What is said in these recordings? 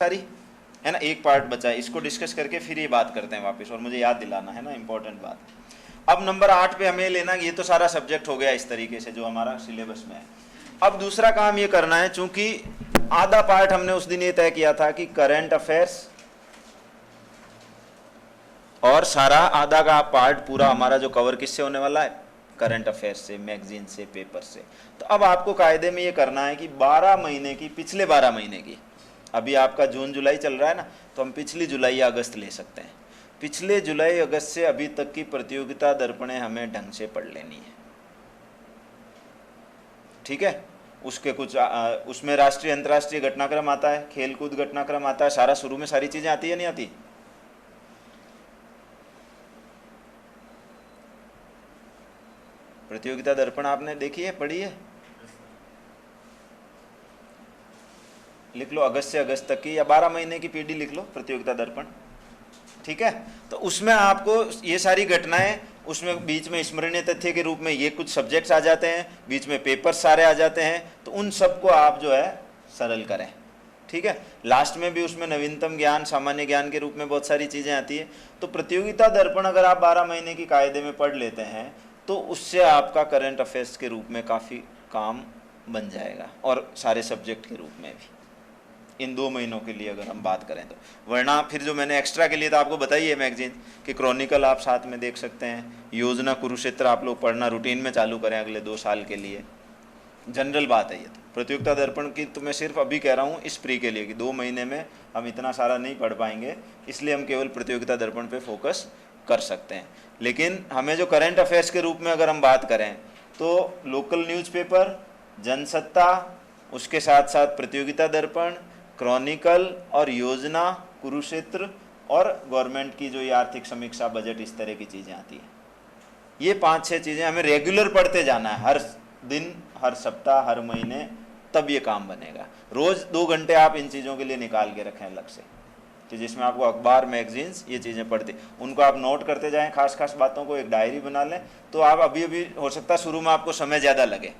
सारी, है ना। एक पार्ट बचा है, इसको डिस्कस करके फिर ये बात करते हैं वापस, और मुझे याद दिलाना है ना इंपॉर्टेंट बात। अब नंबर 8 पे हमें लेना, ये तो सारा सब्जेक्ट हो गया इस तरीके से जो हमारा सिलेबस में है। अब दूसरा काम ये करना है, चूंकि आधा पार्ट हमने उस दिन ये तय किया था कि करंट अफेयर्स, और सारा आधा का पार्ट पूरा हमारा जो कवर किससे होने वाला है, करंट अफेयर्स से, मैगजीन से, पेपर से। तो अब आपको कायदे में ये करना है कि 12 महीने की, पिछले 12 महीने की, अभी आपका जून जुलाई चल रहा है ना, तो हम पिछली जुलाई या अगस्त ले सकते हैं। पिछले जुलाई अगस्त से अभी तक की प्रतियोगिता दर्पणें हमें ढंग से पढ़ लेनी है, ठीक है। उसके कुछ उसमें राष्ट्रीय अंतर्राष्ट्रीय घटनाक्रम आता है, खेलकूद घटनाक्रम आता है, सारा शुरू में सारी चीज़ें आती है नहीं आती। प्रतियोगिता दर्पण आपने देखी है, पढ़ी है? लिख लो अगस्त से अगस्त तक की, या 12 महीने की पीडी लिख लो प्रतियोगिता दर्पण, ठीक है। तो उसमें आपको ये सारी घटनाएं, उसमें बीच में स्मरणीय तथ्य के रूप में ये कुछ सब्जेक्ट्स आ जाते हैं, बीच में पेपर्स सारे आ जाते हैं, तो उन सबको आप जो है सरल करें, ठीक है। लास्ट में भी उसमें नवीनतम ज्ञान, सामान्य ज्ञान के रूप में बहुत सारी चीज़ें आती है। तो प्रतियोगिता दर्पण अगर आप 12 महीने की कायदे में पढ़ लेते हैं तो उससे आपका करंट अफेयर्स के रूप में काफ़ी काम बन जाएगा, और सारे सब्जेक्ट के रूप में भी, इन 2 महीनों के लिए अगर हम बात करें तो। वरना फिर जो मैंने एक्स्ट्रा के लिए तो आपको बताई है मैगजीन कि क्रॉनिकल आप साथ में देख सकते हैं, योजना कुरुक्षेत्र आप लोग पढ़ना रूटीन में चालू करें अगले 2 साल के लिए, जनरल बात है ये। तो प्रतियोगिता दर्पण की तो मैं सिर्फ अभी कह रहा हूँ इस प्री के लिए कि 2 महीने में हम इतना सारा नहीं पढ़ पाएंगे, इसलिए हम केवल प्रतियोगिता दर्पण पे फोकस कर सकते हैं। लेकिन हमें जो करंट अफेयर्स के रूप में अगर हम बात करें तो लोकल न्यूज़पेपर, जनसत्ता, उसके साथ साथ प्रतियोगिता दर्पण, क्रॉनिकल और योजना कुरुक्षेत्र, और गवर्नमेंट की जो ये आर्थिक समीक्षा, बजट, इस तरह की चीज़ें आती हैं, ये 5-6 चीज़ें हमें रेगुलर पढ़ते जाना है, हर दिन, हर सप्ताह, हर महीने, तब ये काम बनेगा। रोज़ 2 घंटे आप इन चीज़ों के लिए निकाल के रखें अलग से, कि जिसमें आपको अखबार, मैगजीन्स, ये चीज़ें पढ़ती, उनको आप नोट करते जाएं, खास खास बातों को एक डायरी बना लें। तो आप अभी अभी हो सकता है शुरू में आपको समय ज़्यादा लगे,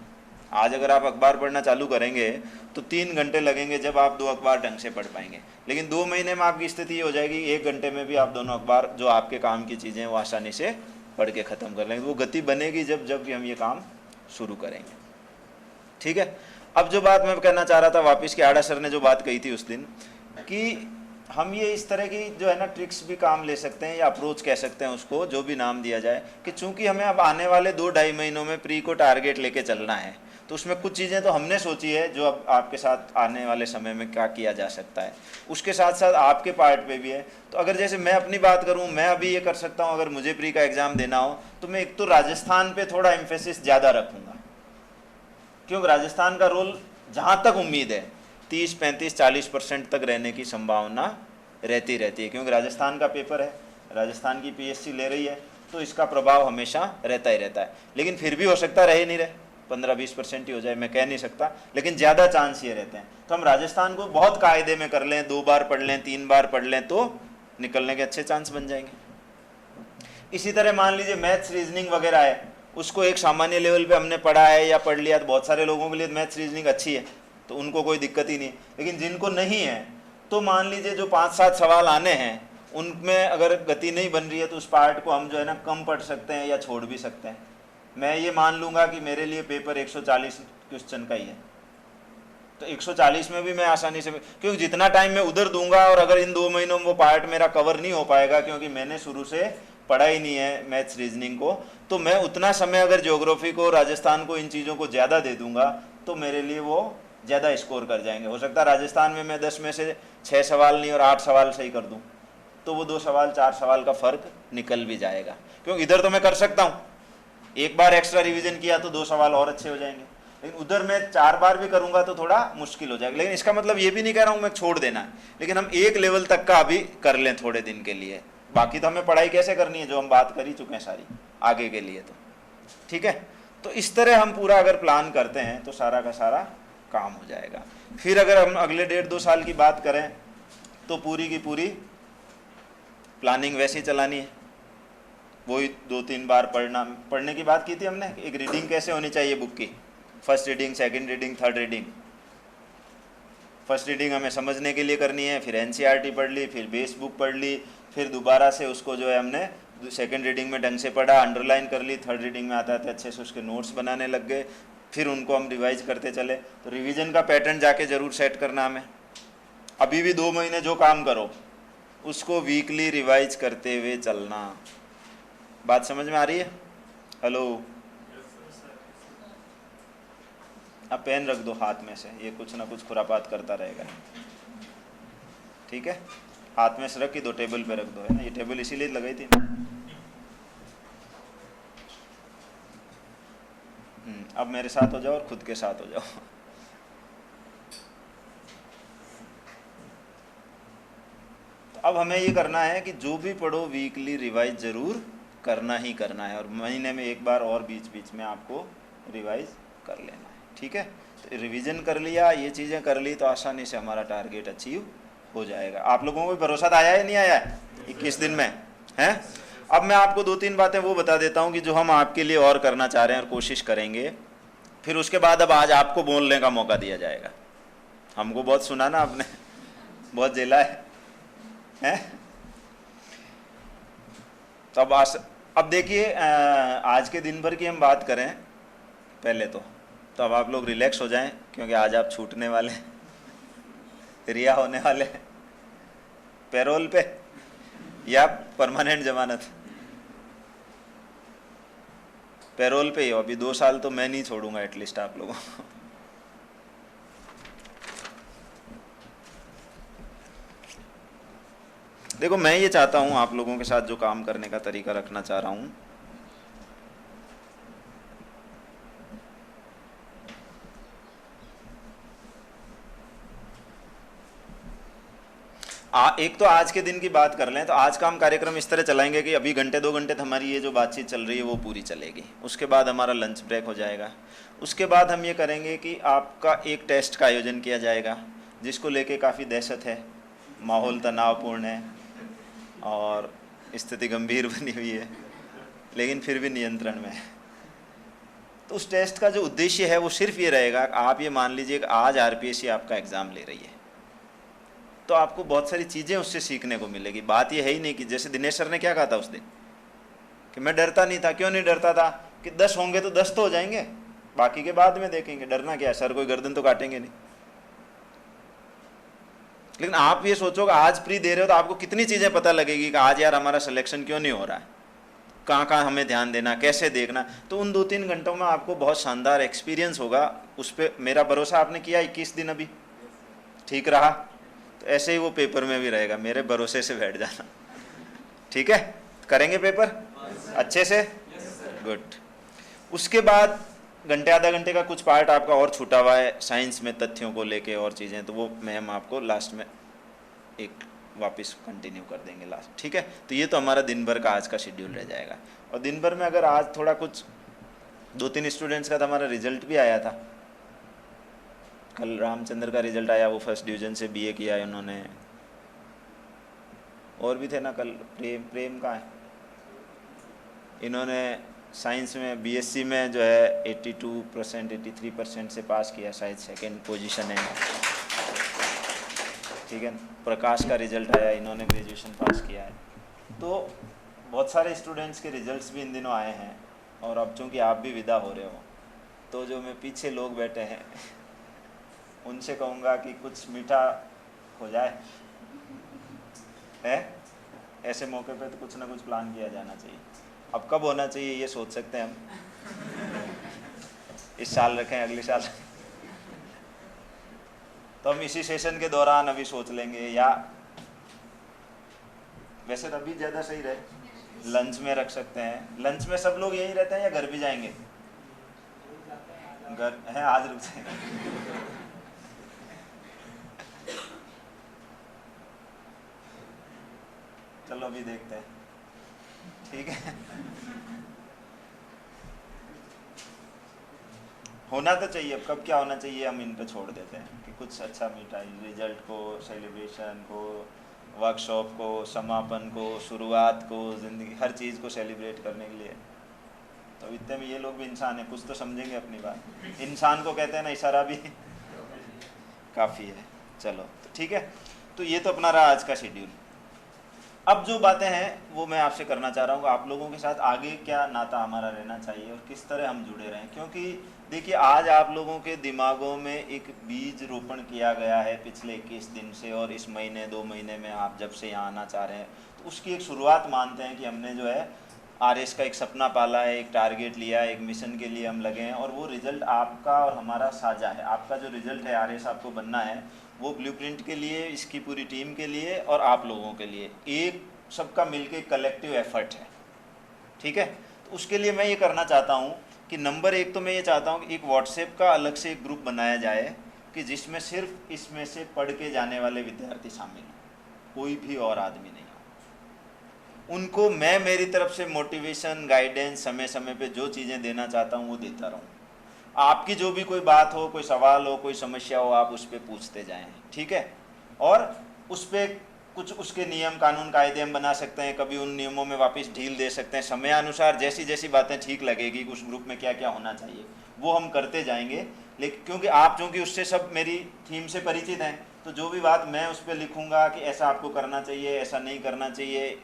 आज अगर आप अखबार पढ़ना चालू करेंगे तो 3 घंटे लगेंगे जब आप 2 अखबार ढंग से पढ़ पाएंगे, लेकिन 2 महीने में आपकी स्थिति ये हो जाएगी 1 घंटे में भी आप दोनों अखबार, जो आपके काम की चीज़ें, वो आसानी से पढ़ के ख़त्म कर लेंगे। वो गति बनेगी जब जब भी हम ये काम शुरू करेंगे, ठीक है। अब जो बात मैं कहना चाह रहा था वापस, कि आड़ा सर ने जो बात कही थी उस दिन, कि हम ये इस तरह की जो है ना ट्रिक्स भी काम ले सकते हैं, या अप्रोच कह सकते हैं उसको, जो भी नाम दिया जाए, कि चूंकि हमें अब आने वाले 2-2.5 महीनों में प्री को टारगेट लेके चलना है, तो उसमें कुछ चीज़ें तो हमने सोची है जो अब आपके साथ आने वाले समय में क्या किया जा सकता है, उसके साथ साथ आपके पार्ट पे भी है। तो अगर जैसे मैं अपनी बात करूं, मैं अभी ये कर सकता हूं, अगर मुझे प्री का एग्ज़ाम देना हो तो मैं एक तो राजस्थान पे थोड़ा एम्फेसिस ज़्यादा रखूँगा, क्योंकि राजस्थान का रोल जहाँ तक उम्मीद है 30, 35, 40% तक रहने की संभावना रहती है, क्योंकि राजस्थान का पेपर है, राजस्थान की पीएससी ले रही है, तो इसका प्रभाव हमेशा रहता ही रहता है। लेकिन फिर भी हो सकता रहे नहीं रहे, 15-20% ही हो जाए, मैं कह नहीं सकता, लेकिन ज़्यादा चांस ये रहते हैं। तो हम राजस्थान को बहुत कायदे में कर लें, 2 बार पढ़ लें, 3 बार पढ़ लें, तो निकलने के अच्छे चांस बन जाएंगे। इसी तरह मान लीजिए मैथ्स, रीजनिंग वगैरह है, उसको एक सामान्य लेवल पे हमने पढ़ा है या पढ़ लिया, तो बहुत सारे लोगों के लिए मैथ्स रीजनिंग अच्छी है, तो उनको कोई दिक्कत ही नहीं। लेकिन जिनको नहीं है, तो मान लीजिए जो 5-7 सवाल आने हैं, उनमें अगर गति नहीं बन रही है, तो उस पार्ट को हम जो है ना कम पढ़ सकते हैं या छोड़ भी सकते हैं। मैं ये मान लूँगा कि मेरे लिए पेपर 140 क्वेश्चन का ही है, तो 140 में भी मैं आसानी से, क्योंकि जितना टाइम मैं उधर दूंगा, और अगर इन 2 महीनों में वो पार्ट मेरा कवर नहीं हो पाएगा क्योंकि मैंने शुरू से पढ़ा ही नहीं है मैथ्स रीजनिंग को, तो मैं उतना समय अगर ज्योग्राफी को, राजस्थान को, इन चीज़ों को ज़्यादा दे दूंगा, तो मेरे लिए वो ज़्यादा स्कोर कर जाएंगे। हो सकता है राजस्थान में मैं 10 में से 6 सवाल नहीं और 8 सवाल सही कर दूँ, तो वो 2 सवाल 4 सवाल का फ़र्क निकल भी जाएगा, क्योंकि इधर तो मैं कर सकता हूँ, एक बार एक्स्ट्रा रिवीजन किया तो 2 सवाल और अच्छे हो जाएंगे, लेकिन उधर मैं 4 बार भी करूंगा तो थोड़ा मुश्किल हो जाएगा। लेकिन इसका मतलब ये भी नहीं कह रहा हूँ मैं छोड़ देना है, लेकिन हम एक लेवल तक का अभी कर लें थोड़े दिन के लिए, बाकी तो हमें पढ़ाई कैसे करनी है जो हम बात कर ही चुके हैं सारी आगे के लिए, तो ठीक है। तो इस तरह हम पूरा अगर प्लान करते हैं तो सारा का सारा काम हो जाएगा। फिर अगर हम अगले 1.5-2 साल की बात करें तो पूरी की पूरी प्लानिंग वैसे ही चलानी है, वही 2-3 बार पढ़ने की बात की थी हमने। एक रीडिंग कैसे होनी चाहिए बुक की, first reading, second reading, third reading. First reading हमें समझने के लिए करनी है, फिर एनसीईआरटी पढ़ ली, फिर बेस बुक पढ़ ली, फिर दोबारा से उसको जो है हमने सेकंड रीडिंग में ढंग से पढ़ा, अंडरलाइन कर ली, थर्ड रीडिंग में आता था अच्छे से उसके नोट्स बनाने लग गए, फिर उनको हम रिवाइज करते चले। तो रिवीजन का पैटर्न जाके ज़रूर सेट करना हमें। अभी भी 2 महीने जो काम करो उसको वीकली रिवाइज करते हुए चलना। बात समझ में आ रही है? हेलो, अब पेन रख दो हाथ में से, ये कुछ ना कुछ खुरापात करता रहेगा। ठीक है, हाथ में से रख के दो, टेबल पे रख दो, है ना, ये टेबल इसीलिए लगाई थी ना। अब मेरे साथ हो जाओ और खुद के साथ हो जाओ। तो अब हमें ये करना है कि जो भी पढ़ो वीकली रिवाइज ज़रूर करना ही करना है, और महीने में एक बार और बीच बीच में आपको रिवाइज कर लेना है। ठीक है, तो रिवीजन कर लिया, ये चीज़ें कर ली, तो आसानी से हमारा टारगेट अचीव हो जाएगा। आप लोगों को भी भरोसा आया है नहीं आया है 21 दिन में? हैं? अब मैं आपको 2-3 बातें वो बता देता हूँ कि जो हम आपके लिए और करना चाह रहे हैं और कोशिश करेंगे। फिर उसके बाद अब आज आपको बोलने का मौका दिया जाएगा। हमको बहुत सुना ना आपने, बहुत झेला है, हैं? तो अब देखिए, आज के दिन भर की हम बात करें पहले तो अब आप लोग रिलैक्स हो जाएं, क्योंकि आज आप छूटने वाले हैं, रिहा होने वाले हैं, पैरोल पे या परमानेंट जमानत। पैरोल पे ही हो, अभी 2 साल तो मैं नहीं छोड़ूंगा एटलीस्ट आप लोगों को। देखो, मैं ये चाहता हूँ आप लोगों के साथ जो काम करने का तरीका रखना चाह रहा हूँ, एक तो आज के दिन की बात कर लें तो आज का हम कार्यक्रम इस तरह चलाएंगे कि अभी घंटे 2 घंटे हमारी ये जो बातचीत चल रही है वो पूरी चलेगी। उसके बाद हमारा लंच ब्रेक हो जाएगा। उसके बाद हम ये करेंगे कि आपका एक टेस्ट का आयोजन किया जाएगा, जिसको लेके काफ़ी दहशत है, माहौल तनावपूर्ण है और स्थिति गंभीर बनी हुई है, लेकिन फिर भी नियंत्रण में है। तो उस टेस्ट का जो उद्देश्य है वो सिर्फ ये रहेगा, आप ये मान लीजिए कि आज आरपीएससी आपका एग्ज़ाम ले रही है, तो आपको बहुत सारी चीज़ें उससे सीखने को मिलेगी। बात ये है ही नहीं कि जैसे दिनेश सर ने क्या कहा था उस दिन कि मैं डरता नहीं था। क्यों नहीं डरता था? कि 10 होंगे तो 10 तो हो जाएंगे, बाकी के बाद में देखेंगे, डरना क्या है, सर कोई गर्दन तो काटेंगे नहीं। लेकिन आप ये सोचोगे आज प्री दे रहे हो तो आपको कितनी चीज़ें पता लगेगी कि आज यार हमारा सिलेक्शन क्यों नहीं हो रहा है, कहाँ कहाँ हमें ध्यान देना, कैसे देखना। तो उन 2-3 घंटों में आपको बहुत शानदार एक्सपीरियंस होगा। उस पर मेरा भरोसा आपने किया 21 दिन, अभी ठीक रहा, तो ऐसे ही वो पेपर में भी रहेगा। मेरे भरोसे से बैठ जाना, ठीक है? करेंगे पेपर अच्छे से, गुड। उसके बाद घंटे आधा घंटे का कुछ पार्ट आपका और छूटा हुआ है साइंस में, तथ्यों को लेके और चीज़ें, तो वो मैम आपको लास्ट में एक वापस कंटिन्यू कर देंगे लास्ट, ठीक है? तो ये तो हमारा दिन भर का आज का शेड्यूल रह जाएगा। और दिन भर में अगर आज थोड़ा कुछ 2-3 स्टूडेंट्स का तो हमारा रिजल्ट भी आया था। कल रामचंद्र का रिजल्ट आया, वो फर्स्ट डिवीज़न से बीए किया है उन्होंने। और भी थे ना कल, प्रेम का है, इन्होंने साइंस में बीएससी में जो है 82% 83% से पास किया, शायद सेकंड पोजीशन है, ठीक है। प्रकाश का रिजल्ट आया, इन्होंने ग्रेजुएशन पास किया है। तो बहुत सारे स्टूडेंट्स के रिजल्ट्स भी इन दिनों आए हैं। और अब चूँकि आप भी विदा हो रहे हो, तो जो मैं पीछे लोग बैठे हैं उनसे कहूँगा कि कुछ मीठा हो जाए, है ऐसे मौके पे तो कुछ ना कुछ प्लान किया जाना चाहिए। अब कब होना चाहिए ये सोच सकते हैं हम, इस साल रखें, अगले साल, तो हम इसी सेशन के दौरान अभी सोच लेंगे, या वैसे अभी ज़्यादा सही रहे लंच में रख सकते हैं। लंच में सब लोग यहीं रहते हैं या घर भी जाएंगे? घर है, आज रुक जाएंगे। चलो अभी देखते हैं, ठीक है? होना तो चाहिए, अब कब क्या होना चाहिए हम इन पे छोड़ देते हैं कि कुछ अच्छा मीठा, रिजल्ट को, सेलिब्रेशन को, वर्कशॉप को, समापन को, शुरुआत को, ज़िंदगी, हर चीज़ को सेलिब्रेट करने के लिए। तो इतने में ये लोग भी इंसान है, कुछ तो समझेंगे अपनी बात। इंसान को कहते हैं ना, इशारा भी काफ़ी है। चलो तो ठीक है, तो ये तो अपना रहा आज का शेड्यूल। अब जो बातें हैं वो मैं आपसे करना चाह रहा हूँ, आप लोगों के साथ आगे क्या नाता हमारा रहना चाहिए और किस तरह हम जुड़े रहें। क्योंकि देखिए आज आप लोगों के दिमागों में एक बीज रोपण किया गया है पिछले 21 दिन से, और इस महीने 2 महीने में आप जब से यहाँ आना चाह रहे हैं तो उसकी एक शुरुआत मानते हैं कि हमने जो है आरएस का एक सपना पाला है, एक टारगेट लिया है, एक मिशन के लिए हम लगे हैं, और वो रिजल्ट आपका और हमारा साझा है। आपका जो रिजल्ट है आरएस आपको बनना है, वो ब्लूप्रिंट के लिए, इसकी पूरी टीम के लिए और आप लोगों के लिए एक सबका मिलके कलेक्टिव एफर्ट है, ठीक है। तो उसके लिए मैं ये करना चाहता हूँ कि नंबर 1 तो मैं ये चाहता हूँ कि एक व्हाट्सएप का अलग से एक ग्रुप बनाया जाए कि जिसमें सिर्फ इसमें से पढ़ के जाने वाले विद्यार्थी शामिल हों, कोई भी और आदमी नहीं हो। उनको मैं मेरी तरफ से मोटिवेशन, गाइडेंस, समय समय पे जो चीज़ें देना चाहता हूँ वो देता रहूँ। आपकी जो भी कोई बात हो, कोई सवाल हो, कोई समस्या हो, आप उस पर पूछते जाएं, ठीक है। और उस पर कुछ उसके नियम कानून कायदे हम बना सकते हैं, कभी उन नियमों में वापस ढील दे सकते हैं, समय अनुसार जैसी जैसी बातें ठीक लगेगी उस ग्रुप में क्या क्या होना चाहिए वो हम करते जाएंगे। लेकिन क्योंकि आप चूँकि उससे सब मेरी थीम से परिचित हैं, तो जो भी बात मैं उस पर लिखूँगा कि ऐसा आपको करना चाहिए, ऐसा नहीं करना चाहिए,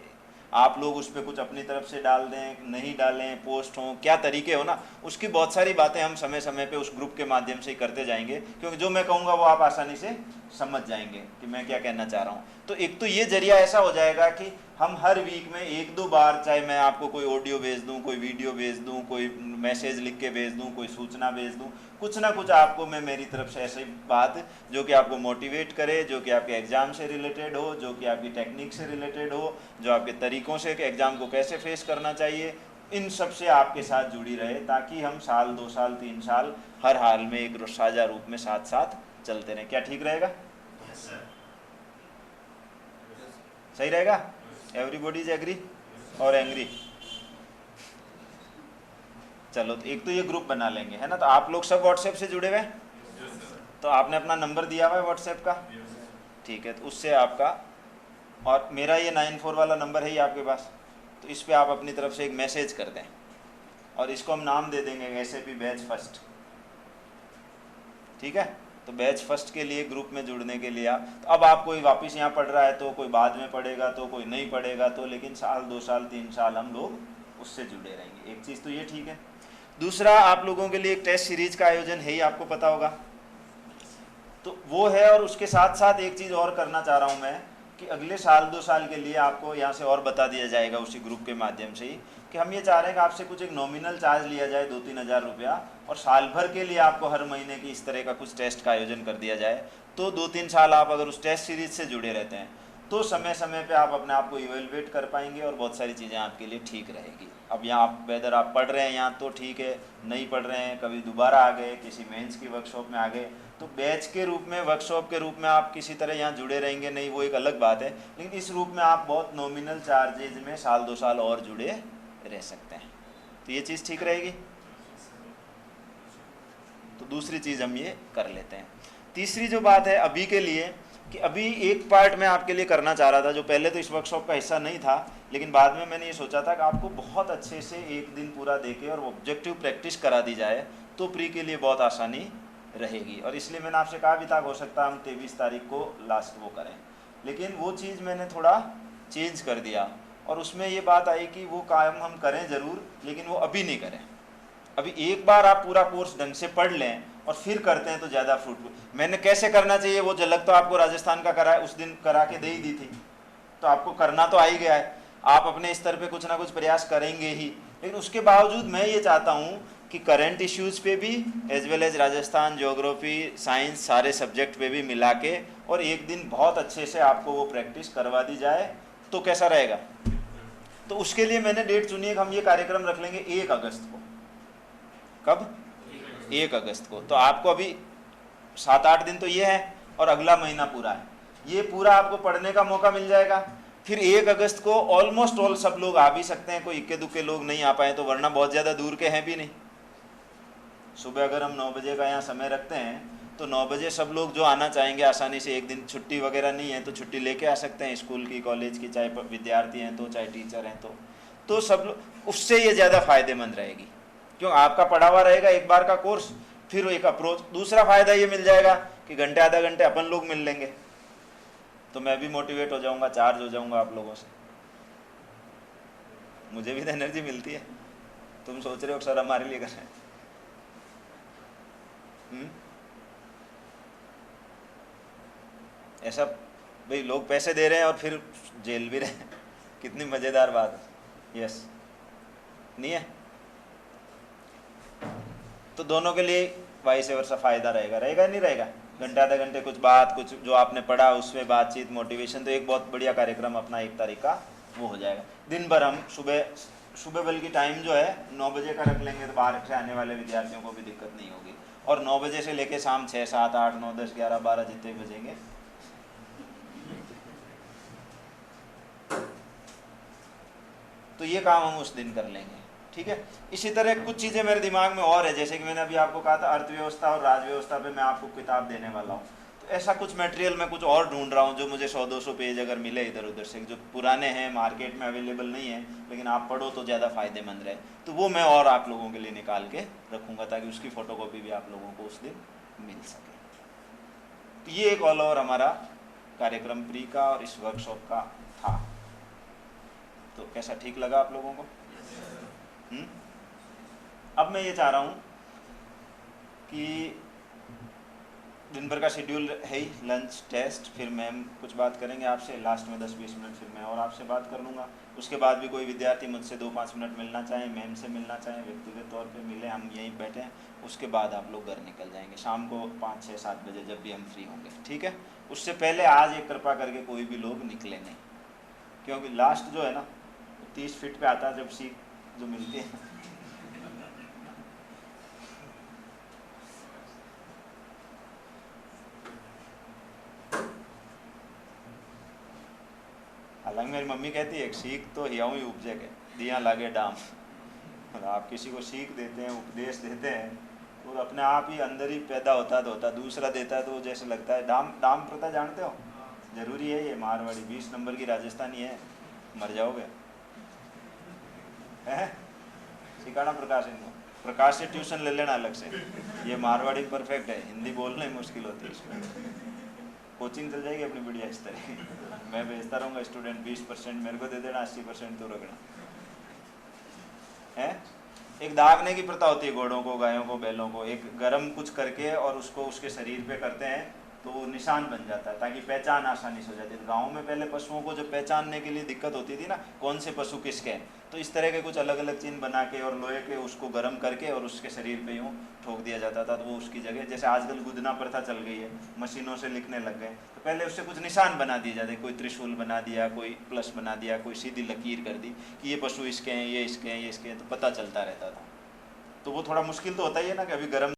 आप लोग उस पर कुछ अपनी तरफ से डाल दें, नहीं डालें, पोस्ट हों, क्या तरीके हो ना, उसकी बहुत सारी बातें हम समय समय पे उस ग्रुप के माध्यम से ही करते जाएंगे। क्योंकि जो मैं कहूँगा वो आप आसानी से समझ जाएंगे कि मैं क्या कहना चाह रहा हूँ। तो एक तो ये जरिया ऐसा हो जाएगा कि हम हर वीक में 1-2 बार, चाहे मैं आपको कोई ऑडियो भेज दूँ, कोई वीडियो भेज दूँ, कोई मैसेज लिख के भेज दूँ, कोई सूचना भेज दूँ, कुछ ना कुछ आपको मैं मेरी तरफ से ऐसी बात जो कि आपको मोटिवेट करे, जो कि आपके एग्ज़ाम से रिलेटेड हो, जो कि आपकी टेक्निक से रिलेटेड हो, जो आपके तरीक़ों से कि एग्ज़ाम को कैसे फेस करना चाहिए, इन सब से आपके साथ जुड़ी रहे, ताकि हम साल 2 साल 3 साल हर हाल में एक साझा रूप में साथ साथ चलते रहें। क्या ठीक रहेगा? सही रहेगा? एवरीबॉडी इज एग्री और एंग्री? चलो तो एक तो ये ग्रुप बना लेंगे, है ना। तो आप लोग सब व्हाट्सएप से जुड़े हुए हैं? तो आपने अपना नंबर दिया हुआ है व्हाट्सएप का, ठीक है। तो उससे आपका, और मेरा ये 94 वाला नंबर है ही आपके पास, तो इस पे आप अपनी तरफ से एक मैसेज कर दें, और इसको हम नाम दे देंगे SAP बैच फर्स्ट, ठीक है। तो बैच फर्स्ट के लिए ग्रुप में जुड़ने के लिए आप, तो अब आप कोई वापस यहाँ पढ़ रहा है तो कोई बाद में पढ़ेगा, तो कोई नहीं पढ़ेगा तो, लेकिन साल 2 साल 3 साल हम लोग उससे जुड़े रहेंगे। एक चीज़ तो ये ठीक है। दूसरा, आप लोगों के लिए एक टेस्ट सीरीज का आयोजन है ही, आपको पता होगा, तो वो है। और उसके साथ साथ एक चीज़ और करना चाह रहा हूँ मैं कि अगले साल 2 साल के लिए आपको यहाँ से और बता दिया जाएगा उसी ग्रुप के माध्यम से ही, कि हम ये चाह रहे हैं कि आपसे कुछ एक नॉमिनल चार्ज लिया जाए 2-3 हज़ार रुपया, और साल भर के लिए आपको हर महीने की इस तरह का कुछ टेस्ट का आयोजन कर दिया जाए। तो 2-3 साल आप अगर उस टेस्ट सीरीज से जुड़े रहते हैं तो समय समय पे आप अपने आप को इवेलुएट कर पाएंगे और बहुत सारी चीज़ें आपके लिए ठीक रहेगी। अब यहाँ आप वेदर आप पढ़ रहे हैं यहाँ तो ठीक है, नहीं पढ़ रहे हैं, कभी दोबारा आ गए, किसी मेंस की वर्कशॉप में आ गए, तो बैच के रूप में, वर्कशॉप के रूप में आप किसी तरह यहाँ जुड़े रहेंगे नहीं, वो एक अलग बात है। लेकिन इस रूप में आप बहुत नॉमिनल चार्जेज में साल 2 साल और जुड़े रह सकते हैं। तो ये चीज़ ठीक रहेगी। तो दूसरी चीज़ हम ये कर लेते हैं। तीसरी जो बात है अभी के लिए, कि अभी एक पार्ट मैं आपके लिए करना चाह रहा था, जो पहले तो इस वर्कशॉप का हिस्सा नहीं था, लेकिन बाद में मैंने ये सोचा था कि आपको बहुत अच्छे से एक दिन पूरा देके और ऑब्जेक्टिव प्रैक्टिस करा दी जाए तो प्री के लिए बहुत आसानी रहेगी। और इसलिए मैंने आपसे कहा भी था हो सकता है हम 23 तारीख को लास्ट वो करें, लेकिन वो चीज़ मैंने थोड़ा चेंज कर दिया, और उसमें ये बात आई कि वो काम हम करें ज़रूर, लेकिन वो अभी नहीं करें। अभी एक बार आप पूरा कोर्स ढंग से पढ़ लें और फिर करते हैं तो ज़्यादा फ्रूटफुल। मैंने कैसे करना चाहिए वो झलक तो आपको राजस्थान का करा है, उस दिन करा के दे ही दी थी, तो आपको करना तो आ ही गया है। आप अपने स्तर पे कुछ ना कुछ प्रयास करेंगे ही, लेकिन उसके बावजूद मैं ये चाहता हूँ कि करंट इश्यूज़ पे भी as well as Rajasthan, geography, science, सारे सब्जेक्ट पे भी मिला के और एक दिन बहुत अच्छे से आपको वो प्रैक्टिस करवा दी जाए तो कैसा रहेगा। तो उसके लिए मैंने डेट चुनी है कि हम ये कार्यक्रम रख लेंगे 1 अगस्त को। कब? 1 अगस्त को। तो आपको अभी 7-8 दिन तो ये है और अगला महीना पूरा है, ये पूरा आपको पढ़ने का मौका मिल जाएगा। फिर 1 अगस्त को ऑलमोस्ट ऑल सब लोग आ भी सकते हैं, कोई इक्के दुक्के लोग नहीं आ पाए तो, वरना बहुत ज़्यादा दूर के हैं भी नहीं। सुबह अगर हम 9 बजे का यहाँ समय रखते हैं तो 9 बजे सब लोग जो आना चाहेंगे आसानी से, एक दिन छुट्टी वगैरह नहीं है तो छुट्टी लेके आ सकते हैं, स्कूल की, कॉलेज की, चाहे विद्यार्थी हैं तो, चाहे टीचर हैं तो सब लोग, उससे ये ज़्यादा फ़ायदेमंद रहेगी। क्यों? आपका पढ़ा हुआ रहेगा एक बार का कोर्स, फिर एक अप्रोच। दूसरा फ़ायदा ये मिल जाएगा कि घंटे आधा घंटे अपन लोग मिल लेंगे तो मैं भी मोटिवेट हो जाऊंगा, चार्ज हो जाऊंगा आप लोगों से, मुझे भी तो एनर्जी मिलती है। तुम सोच रहे हो सर हमारे लिए कर रहे हैं, ऐसा भाई लोग पैसे दे रहे हैं और फिर जेल भी रहे हैं, कितनी मजेदार बात है। यस, नहीं है? तो दोनों के लिए वाइस वर्सा फायदा रहेगा, रहेगा नहीं रहेगा? घंटे आधा घंटे कुछ बात, कुछ जो आपने पढ़ा उसमें बातचीत, मोटिवेशन, तो एक बहुत बढ़िया कार्यक्रम अपना एक तारीख का वो हो जाएगा। दिन भर हम सुबह बल्कि टाइम जो है 9 बजे का रख लेंगे तो बाहर से आने वाले विद्यार्थियों को भी दिक्कत नहीं होगी। और 9 बजे से लेके शाम 6, 7, 8, 9, 10, 11, 12 जितने बजेंगे तो ये काम हम उस दिन कर लेंगे, ठीक है। इसी तरह कुछ चीज़ें मेरे दिमाग में और है, जैसे कि मैंने अभी आपको कहा था अर्थव्यवस्था और राजव्यवस्था पे मैं आपको किताब देने वाला हूँ। तो ऐसा कुछ मटेरियल मैं कुछ और ढूंढ रहा हूँ जो मुझे 100-200 पेज अगर मिले इधर उधर से, जो पुराने हैं, मार्केट में अवेलेबल नहीं है, लेकिन आप पढ़ो तो ज़्यादा फायदेमंद रहे, तो वो मैं और आप लोगों के लिए निकाल के रखूँगा ताकि उसकी फ़ोटोकॉपी भी आप लोगों को उस दिन मिल सके। तो ये एक ऑल ओवर हमारा कार्यक्रम प्री का और इस वर्कशॉप का था। तो कैसा, ठीक लगा आप लोगों को? अब मैं ये चाह रहा हूँ कि दिन भर का शेड्यूल है ही, लंच, टेस्ट, फिर मैम कुछ बात करेंगे आपसे, लास्ट में 10-20 मिनट फिर मैं और आपसे बात कर लूँगा। उसके बाद भी कोई विद्यार्थी मुझसे 2-5 मिनट मिलना चाहें, मैम से मिलना चाहें, व्यक्तिगत तौर पे मिले, हम यहीं बैठे हैं। उसके बाद आप लोग घर निकल जाएंगे शाम को 5, 6, 7 बजे जब भी हम फ्री होंगे, ठीक है। उससे पहले आज एक कृपा करके कोई भी लोग निकले नहीं, क्योंकि लास्ट जो है ना 30 फीट पे आता है जब सीट जो मिलती है। हालांकि मेरी मम्मी कहती है एक सीख तो हियाऊँ ही उपजे के दिया लागे डाम। आप किसी को सीख देते हैं, उपदेश देते हैं, तो अपने आप ही अंदर ही पैदा होता तो होता, दूसरा देता है तो जैसे लगता है। डाम डाम प्रथा जानते हो? जरूरी है ये, मारवाड़ी 20 नंबर की राजस्थानी है, मर जाओगे। है सिखाना प्रकाश इनको, प्रकाश से ट्यूशन ले लेना अलग से, ये मारवाड़ी परफेक्ट है, हिंदी बोलने मुश्किल होती है इसमें। कोचिंग चल जाएगी अपनी बढ़िया इस तरह, मैं भेजता रहूँगा स्टूडेंट, 20% मेरे को दे देना, 80% तो रखना है। एक दागने की प्रथा होती है घोड़ों को, गायों को, बैलों को, एक गरम कुछ करके और उसको उसके शरीर पे करते हैं तो वो निशान बन जाता है ताकि पहचान आसानी से हो जाती है। गाँव में पहले पशुओं को जब पहचानने के लिए दिक्कत होती थी ना, कौन से पशु किसके हैं, तो इस तरह के कुछ अलग अलग चिन्ह बना के और लोहे के उसको गर्म करके और उसके शरीर पे यूँ ठोक दिया जाता था, तो वो उसकी जगह, जैसे आजकल गुदना प्रथा चल गई है, मशीनों से लिखने लग गए, तो पहले उससे कुछ निशान बना दिए जाते, कोई त्रिशूल बना दिया, कोई प्लस बना दिया, कोई सीधी लकीर कर दी कि ये पशु इसके हैं, ये इसके हैं, ये इसके हैं, तो पता चलता रहता था। तो वो थोड़ा मुश्किल तो होता ही है ना कि अभी गर्म